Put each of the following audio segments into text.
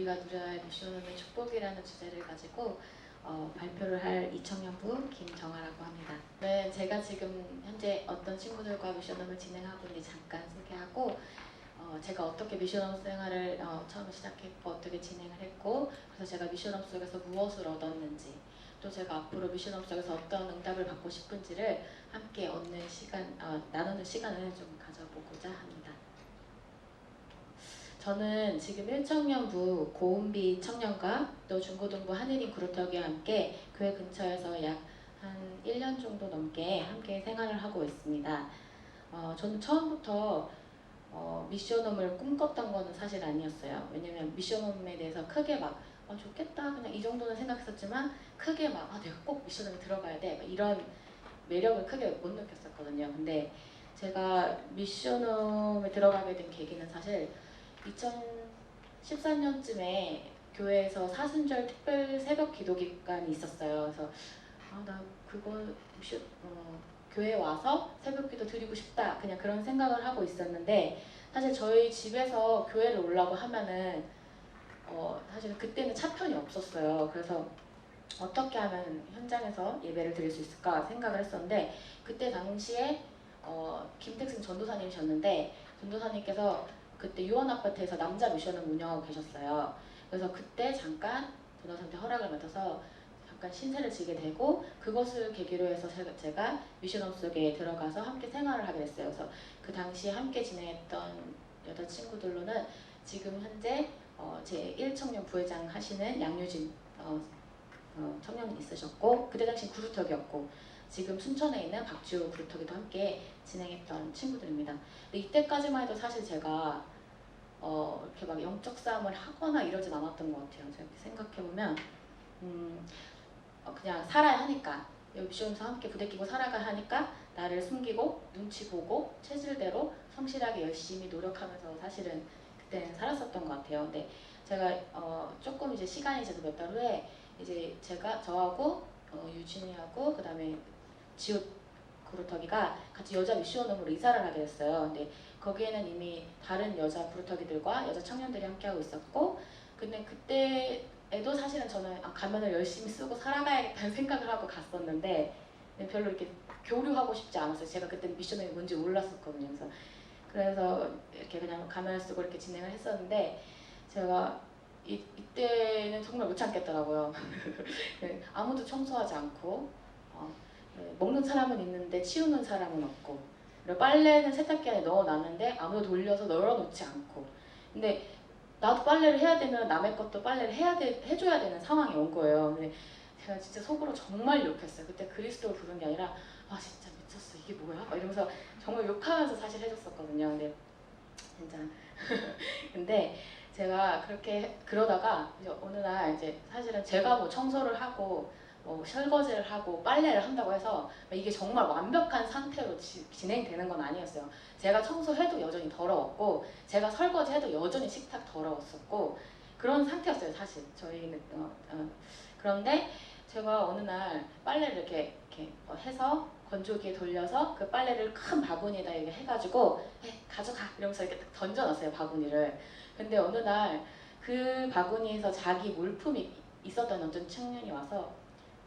우리가 누려야 할 미션홈의 축복이라는 주제를 가지고 발표를 할 이청년부 김정아라고 합니다. 네, 제가 지금 현재 어떤 친구들과 미션홈을 진행하고 있는지 잠깐 소개하고 제가 어떻게 미션홈 생활을 처음 시작했고 어떻게 진행을 했고 그래서 제가 미션홈 속에서 무엇을 얻었는지 또 제가 앞으로 미션홈 속에서 어떤 응답을 받고 싶은지를 함께 얻는 시간, 나누는 시간을 좀 가져보고자 합니다. 저는 지금 1청년부 고은비 청년과 또 중고등부 하늘인 그루터기와 함께 교회 근처에서 약 한 1년 정도 넘게 함께 생활을 하고 있습니다. 저는 처음부터 미션홈을 꿈꿨던 거는 사실 아니었어요. 왜냐면 미션홈에 대해서 크게 막 좋겠다 그냥 이 정도는 생각했었지만 크게 막 내가 꼭 미션홈에 들어가야 돼 이런 매력을 크게 못 느꼈었거든요. 근데 제가 미션홈에 들어가게 된 계기는 사실 2014년쯤에 교회에서 사순절 특별 새벽 기도 기간이 있었어요. 그래서 나 그거 교회에 와서 새벽 기도 드리고 싶다 그냥 그런 생각을 하고 있었는데 사실 저희 집에서 교회를 오려고 하면은 사실 그때는 차편이 없었어요. 그래서 어떻게 하면 현장에서 예배를 드릴 수 있을까 생각을 했었는데 그때 당시에 김택승 전도사님이셨는데 전도사님께서 그때 유원아파트에서 남자 미션을 운영하고 계셨어요. 그래서 그때 잠깐 전도사님한테 허락을 받아서 잠깐 신세를 지게 되고 그것을 계기로 해서 제가 미션홈 속에 들어가서 함께 생활을 하게 됐어요. 그래서 그 당시에 함께 진행했던 여자친구들로는 지금 현재 제 1청년 부회장 하시는 양유진 청년이 있으셨고 그때 당시 구루터기였고 지금 순천에 있는 박지호 구루터기도 함께 진행했던 친구들입니다. 근데 이때까지만 해도 사실 제가 이렇게 막 영적 싸움을 하거나 이러진 않았던 것 같아요. 제가 이렇게 생각해보면 그냥 살아야 하니까 미션에서 함께 부대끼고 살아가 하니까 나를 숨기고 눈치 보고 체질대로 성실하게 열심히 노력하면서 사실은 그때는 살았었던 것 같아요. 근데 제가 조금 이제 시간이 지나서 몇 달 후에 이제 제가 저하고 유진이하고 그 다음에 지호 구루터기가 같이 여자 미션홈으로 이사를 하게 됐어요. 근데 거기에는 이미 다른 여자 구루터기들과 여자 청년들이 함께하고 있었고 근데 그때에도 사실은 저는 가면을 열심히 쓰고 살아가야겠다는 생각을 하고 갔었는데 별로 이렇게 교류하고 싶지 않았어요. 제가 그때 미션홈이 뭔지 몰랐었거든요. 그래서 이렇게 그냥 가면을 쓰고 이렇게 진행을 했었는데 제가 이때는 정말 못 참겠더라고요. 아무도 청소하지 않고 먹는 사람은 있는데 치우는 사람은 없고 그리고 빨래는 세탁기 안에 넣어놨는데 아무도 돌려서 널어놓지 않고 근데 나도 빨래를 해야 되면 남의 것도 빨래를 해줘야 되는 상황이 온 거예요. 근데 제가 진짜 속으로 정말 욕했어요. 그때 그리스도를 부른 게 아니라 진짜 미쳤어 이게 뭐야? 이러면서 정말 욕하면서 사실 해줬었거든요. 근데 진짜 근데 제가 그렇게 그러다가 이제 어느 날 이제 사실은 제가 뭐 청소를 하고 설거지를 하고 빨래를 한다고 해서 이게 정말 완벽한 상태로 진행되는 건 아니었어요. 제가 청소해도 여전히 더러웠고 제가 설거지해도 여전히 식탁 더러웠었고 그런 상태였어요. 사실 저희는 그런데 제가 어느 날 빨래를 이렇게 해서 건조기에 돌려서 그 빨래를 큰 바구니에다 이렇게 해가지고 가져가 이러면서 이렇게 딱 던져놨어요. 바구니를. 근데 어느 날 그 바구니에서 자기 물품이 있었던 어떤 청년이 와서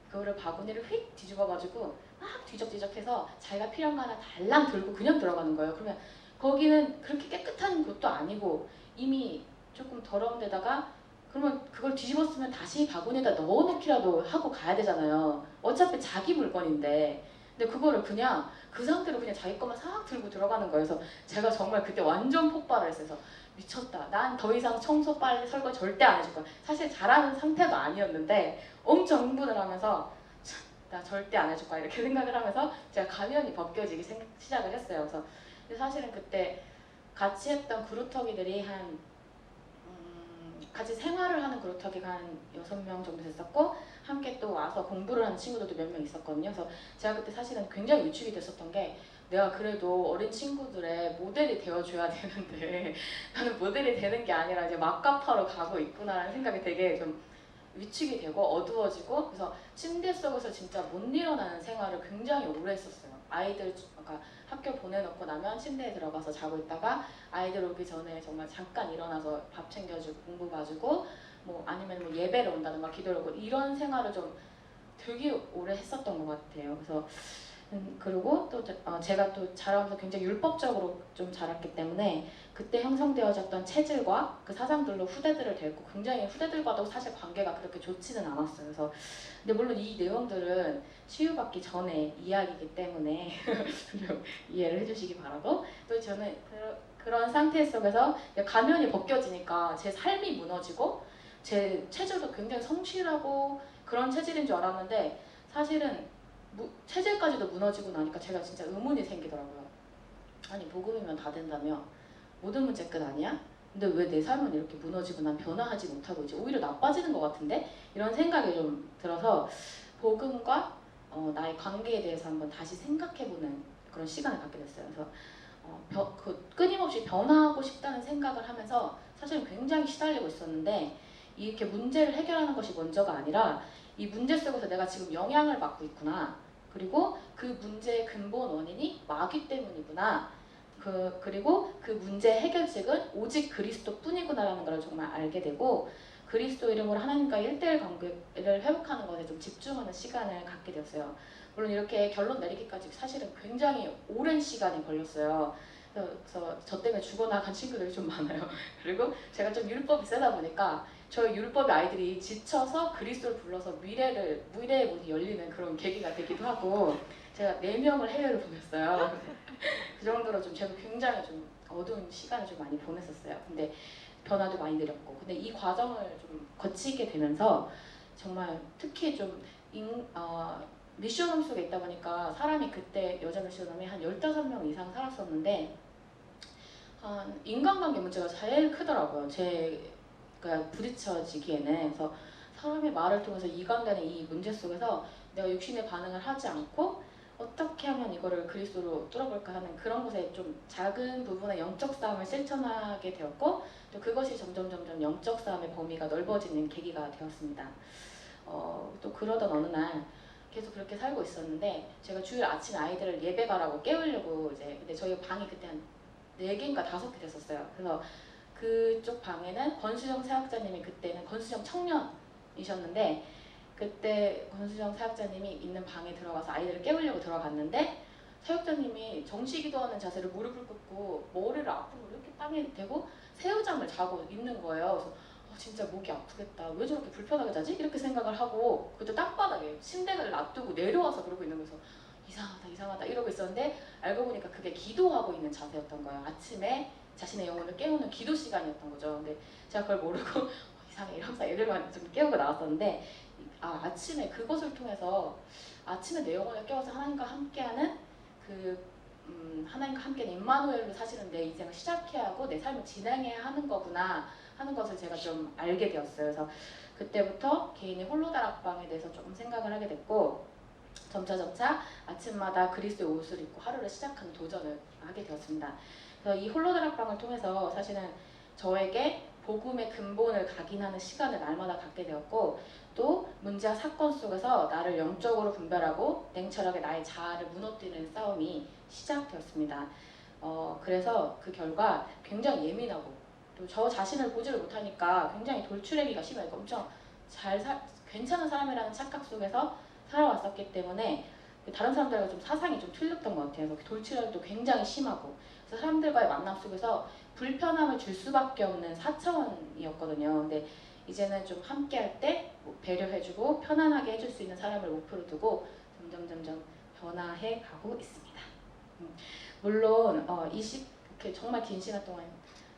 그거를 바구니를 휙 뒤집어가지고 막 뒤적뒤적해서 자기가 필요한 거 하나 달랑 들고 그냥 들어가는 거예요. 그러면 거기는 그렇게 깨끗한 곳도 아니고 이미 조금 더러운 데다가 그러면 그걸 뒤집었으면 다시 바구니에다 넣어놓기라도 하고 가야 되잖아요. 어차피 자기 물건인데. 근데 그거를 그냥 그 상태로 그냥 자기 것만 싹 들고 들어가는 거예요. 그래서 제가 정말 그때 완전 폭발을 했어요. 미쳤다. 난 더 이상 청소 빨래 설거지 절대 안 해줄 거야. 사실 잘하는 상태도 아니었는데 엄청 흥분을 하면서 나 절대 안 해줄 거야 이렇게 생각을 하면서 제가 가면이 벗겨지기 시작을 했어요. 그래서 근데 사실은 그때 같이 했던 그루터기들이 같이 생활을 하는 그루터기가 한 6명 정도 됐었고 함께 또 와서 공부를 하는 친구들도 몇 명 있었거든요. 그래서 제가 그때 사실은 굉장히 위축이 됐었던 게 내가 그래도 어린 친구들의 모델이 되어줘야 되는데 나는 모델이 되는 게 아니라 이제 막가파로 가고 있구나라는 생각이 되게 좀 위축이 되고 어두워지고 그래서 침대 속에서 진짜 못 일어나는 생활을 굉장히 오래 했었어요. 아이들 그러니까 학교 보내놓고 나면 침대에 들어가서 자고 있다가 아이들 오기 전에 정말 잠깐 일어나서 밥 챙겨주고 공부 봐주고 뭐 아니면 뭐 예배를 온다든가 기도를 오고 이런 생활을 좀 되게 오래 했었던 것 같아요. 그래서 그리고 또 제가 또 자라면서 굉장히 율법적으로 좀 자랐기 때문에 그때 형성되어졌던 체질과 그 사상들로 후대들을 데리고 굉장히 후대들과도 사실 관계가 그렇게 좋지는 않았어요. 그래서 근데 물론 이 내용들은 치유받기 전에 이야기이기 때문에 이해를 해주시기 바라고, 또 저는 그런 상태 속에서 가면이 벗겨지니까 제 삶이 무너지고 제 체질도 굉장히 성실하고 그런 체질인 줄 알았는데 사실은 체질까지도 무너지고 나니까 제가 진짜 의문이 생기더라고요. 아니 복음이면 다 된다며 모든 문제 끝 아니야? 근데 왜 내 삶은 이렇게 무너지고 난 변화하지 못하고 이제 오히려 나빠지는 것 같은데? 이런 생각이 좀 들어서 복음과 나의 관계에 대해서 한번 다시 생각해보는 그런 시간을 갖게 됐어요. 그래서 끊임없이 변화하고 싶다는 생각을 하면서 사실은 굉장히 시달리고 있었는데 이렇게 문제를 해결하는 것이 먼저가 아니라 이 문제 속에서 내가 지금 영향을 받고 있구나. 그리고 그 문제의 근본 원인이 마귀 때문이구나. 그리고 그 문제 해결책은 오직 그리스도뿐이구나라는 걸 정말 알게 되고 그리스도 이름으로 하나님과 1대1 관계를 회복하는 것에 좀 집중하는 시간을 갖게 되었어요. 물론 이렇게 결론 내리기까지 사실은 굉장히 오랜 시간이 걸렸어요. 그래서 저 때문에 죽어나간 친구들이 좀 많아요. 그리고 제가 좀 율법이 세다 보니까 저희 율법의 아이들이 지쳐서 그리스도를 불러서 미래의 문이 열리는 그런 계기가 되기도 하고 제가 4명을 해외로 보냈어요. 그 정도로 좀 제가 굉장히 좀 어두운 시간을 좀 많이 보냈었어요. 근데 변화도 많이 느렸고 근데 이 과정을 좀 거치게 되면서 정말 특히 좀 미션홈 속에 있다 보니까 사람이 그때 여자 미션홈이 한 15명 이상 살았었는데 인간관계 문제가 제일 크더라고요. 제가 부딪혀지기에는. 그래서 사람의 말을 통해서 이간되는 이 문제 속에서 내가 육신의 반응을 하지 않고 어떻게 하면 이거를 그리스도로 뚫어볼까 하는 그런 것에 좀 작은 부분의 영적 싸움을 실천하게 되었고 또 그것이 점점 영적 싸움의 범위가 넓어지는 계기가 되었습니다. 또 그러던 어느 날 계속 그렇게 살고 있었는데 제가 주일 아침 아이들을 예배 가라고 깨우려고 근데 저희 방이 그때 한 4개인가 5개 됐었어요. 그래서 그쪽 방에는 권수정 사역자님이 그때는 권수정 청년이셨는데 그때 권수정 사역자님이 있는 방에 들어가서 아이들을 깨우려고 들어갔는데 사역자님이 정시 기도하는 자세로 무릎을 꿇고 머리를 앞으로 이렇게 땅에 대고 새우잠을 자고 있는 거예요. 그래서 진짜 목이 아프겠다. 왜 저렇게 불편하게 자지? 이렇게 생각을 하고 그때 땅바닥에 침대를 놔두고 내려와서 그러고 있는 거에서 이상하다 이러고 있었는데 알고 보니까 그게 기도하고 있는 자세였던 거예요. 아침에 자신의 영혼을 깨우는 기도 시간이었던 거죠. 근데 제가 그걸 모르고 이상해 이러면서 애들만 좀 깨우고 나왔었는데 아침에 그것을 통해서 아침에 내 영혼을 깨워서 하나님과 함께하는 하나님과 함께는 임마누엘로 사실은 내 인생을 시작해야 하고 내 삶을 진행해야 하는 거구나 하는 것을 제가 좀 알게 되었어요. 그래서 그때부터 개인의 홀로다락방에 대해서 조금 생각을 하게 됐고 점차 아침마다 그리스도의 옷을 입고 하루를 시작하는 도전을 하게 되었습니다. 그래서 이 홀로다락방을 통해서 사실은 저에게 복음의 근본을 각인하는 시간을 날마다 갖게 되었고 또 문제와 사건 속에서 나를 영적으로 분별하고 냉철하게 나의 자아를 무너뜨리는 싸움이 시작되었습니다. 그래서 그 결과 굉장히 예민하고 또 저 자신을 보지를 못하니까 굉장히 돌출애기가 심해요. 엄청 괜찮은 사람이라는 착각 속에서 살아왔었기 때문에 다른 사람들과 좀 사상이 좀 틀렸던 것 같아요. 돌출혈도 굉장히 심하고 그래서 사람들과의 만남 속에서 불편함을 줄 수밖에 없는 4차원이었거든요. 근데 이제는 좀 함께할 때 배려해주고 편안하게 해줄 수 있는 사람을 목표로 두고 점점 변화해 가고 있습니다. 물론 이렇게 정말 긴 시간 동안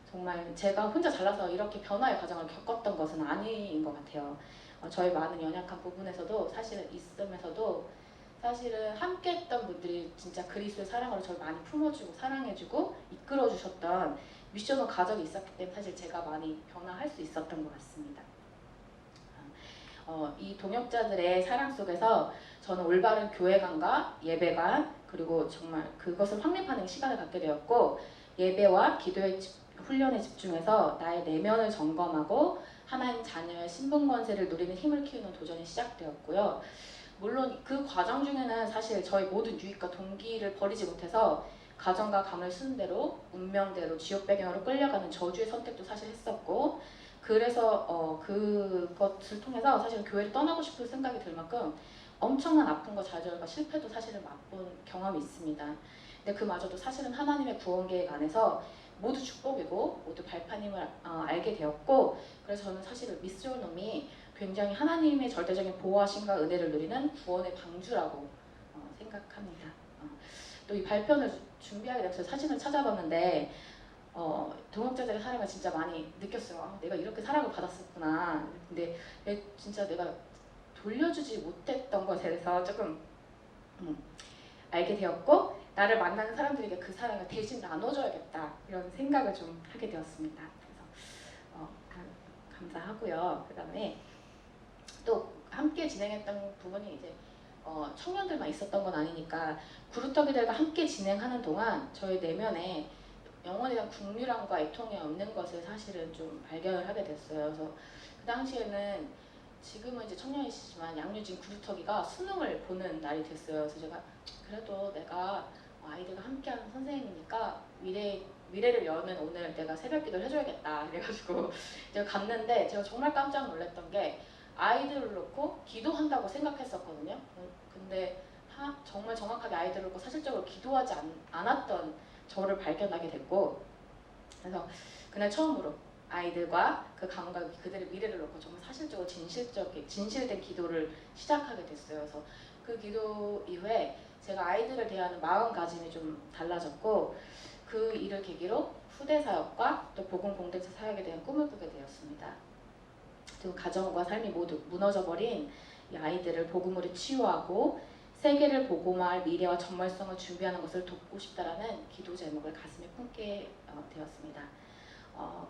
정말 제가 혼자 잘나서 이렇게 변화의 과정을 겪었던 것은 아닌 것 같아요. 저의 많은 연약한 부분에서도 사실은 있으면서도 사실은 함께했던 분들이 진짜 그리스도의 사랑으로 저를 많이 품어주고 사랑해주고 이끌어주셨던 미션홈 가족이 있었기 때문에 사실 제가 많이 변화할 수 있었던 것 같습니다. 이 동역자들의 사랑 속에서 저는 올바른 교회관과 예배관 그리고 정말 그것을 확립하는 시간을 갖게 되었고 예배와 기도의 훈련에 집중해서 나의 내면을 점검하고 하나님 자녀의 신분 권세를 누리는 힘을 키우는 도전이 시작되었고요. 물론 그 과정 중에는 사실 저희 모든 유익과 동기를 버리지 못해서 가정과 감을 쓰는 대로 운명대로 지옥 배경으로 끌려가는 저주의 선택도 사실 했었고 그래서 그것을 통해서 사실은 교회를 떠나고 싶은 생각이 들 만큼 엄청난 아픔과 좌절과 실패도 사실은 맛본 경험이 있습니다. 근데 그마저도 사실은 하나님의 구원 계획 안에서 모두 축복이고 모두 발판임을 알게 되었고, 그래서 저는 사실은 미스요놈이 굉장히 하나님의 절대적인 보호하심과 은혜를 누리는 구원의 방주라고 생각합니다. 또 이 발편을 준비하게 되면서 사진을 찾아봤는데 동역자들의 사랑을 진짜 많이 느꼈어요. 내가 이렇게 사랑을 받았었구나. 근데 진짜 내가 돌려주지 못했던 것에 대해서 조금 알게 되었고, 나를 만나는 사람들에게 그 사랑을 대신 나눠줘야겠다 이런 생각을 좀 하게 되었습니다. 그래서 감사하고요. 그 다음에 또 함께 진행했던 부분이 이제 청년들만 있었던 건 아니니까 구루터기들과 함께 진행하는 동안 저희 내면에 영혼에 대한 국률함과 애통이 없는 것을 사실은 좀 발견을 하게 됐어요. 그래서 그 당시에는, 지금은 이제 청년이시지만 양유진 구루터기가 수능을 보는 날이 됐어요. 그래서 제가 그래도 내가 아이들과 함께하는 선생님이니까 미래를 여는 오늘 내가 새벽기도를 해줘야겠다 그래가지고 제가 갔는데, 제가 정말 깜짝 놀랐던 게 아이들을 놓고 기도한다고 생각했었거든요. 근데 정말 정확하게 아이들을 놓고 사실적으로 기도하지 않았던 저를 발견하게 됐고, 그래서 그날 처음으로 아이들과 그 가문과 그들의 미래를 놓고 정말 사실적으로 진실된 기도를 시작하게 됐어요. 그래서 그 기도 이후에 제가 아이들을 대하는 마음가짐이 좀 달라졌고, 그 일을 계기로 후대 사역과 또 복음 공동체 사역에 대한 꿈을 꾸게 되었습니다. 그리고 가정과 삶이 모두 무너져버린 이 아이들을 복음으로 치유하고 세계를 복음화할 미래와 전멸성을 준비하는 것을 돕고 싶다라는 기도 제목을 가슴에 품게 되었습니다.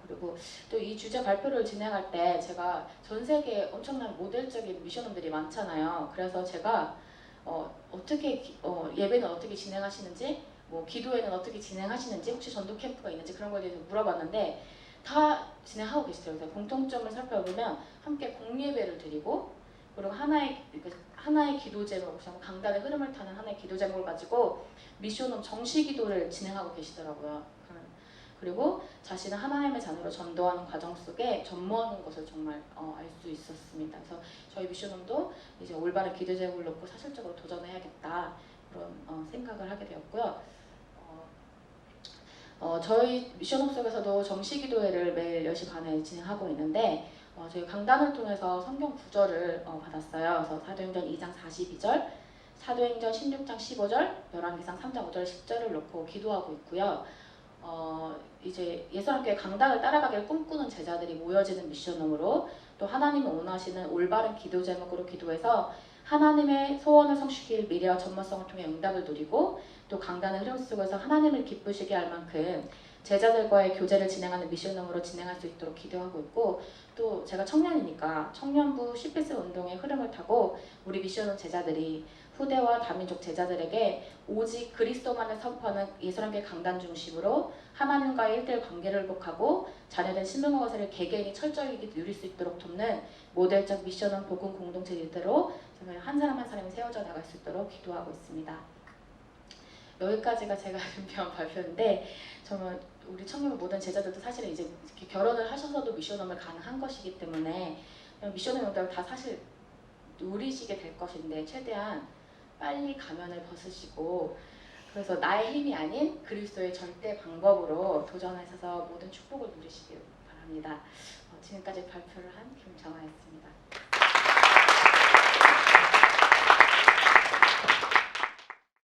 그리고 또 이 주제 발표를 진행할 때 제가 전 세계에 엄청난 모델적인 미션홈들이 많잖아요. 그래서 제가 어떻게 예배는 어떻게 진행하시는지, 뭐 기도회는 어떻게 진행하시는지, 혹시 전도 캠프가 있는지 그런 거에 대해서 물어봤는데 다 진행하고 계시더라고요. 공통점을 살펴보면 함께 공예배를 드리고, 그리고 하나의 기도 제목, 강단의 흐름을 타는 하나의 기도 제목을 가지고 미션홈 정시 기도를 진행하고 계시더라고요. 그리고 자신은 하나님의 자녀로 전도하는 과정 속에 전무하는 것을 정말 알 수 있었습니다. 그래서 저희 미션홈도 이제 올바른 기도 제목을 놓고 사실적으로 도전해야겠다 그런 생각을 하게 되었고요. 저희 미션홈 속에서도 정시 기도회를 매일 10시 반에 진행하고 있는데, 저희 강단을 통해서 성경 구절을 받았어요. 그래서 사도행전 2장 42절, 사도행전 16장 15절, 열왕기상 3장 5절 10절을 놓고 기도하고 있고요. 이제 예수님께 강단을 따라가기를 꿈꾸는 제자들이 모여지는 미션홈으로, 또 하나님이 원하시는 올바른 기도 제목으로 기도해서 하나님의 소원을 성취시킬 미래와 전문성을 통해 응답을 누리고, 또 강단의 흐름 속에서 하나님을 기쁘시게 할 만큼 제자들과의 교제를 진행하는 미션홈으로 진행할 수 있도록 기도하고 있고, 또 제가 청년이니까 청년부 CPS 운동의 흐름을 타고 우리 미션홈 제자들이 후대와 다민족 제자들에게 오직 그리스도만을 선포하는 예수님께 강단 중심으로 하나님과의 1대1 관계를 회복하고 자녀된 신명과 것을 개개인이 철저히 누릴 수 있도록 돕는 모델적 미션홈 복음 공동체 일대로 정말 한 사람 한 사람이 세워져 나갈 수 있도록 기도하고 있습니다. 여기까지가 제가 준비한 발표인데, 정말 우리 청년 모든 제자들도 사실은 이제 이렇게 결혼을 하셔서도 미션홈을 가능한 것이기 때문에 미션홈 용담을 다 사실 누리시게 될 것인데, 최대한 빨리 가면을 벗으시고, 그래서 나의 힘이 아닌 그리스도의 절대 방법으로 도전하셔서 모든 축복을 누리시길 바랍니다. 지금까지 발표를 한 김정아였습니다.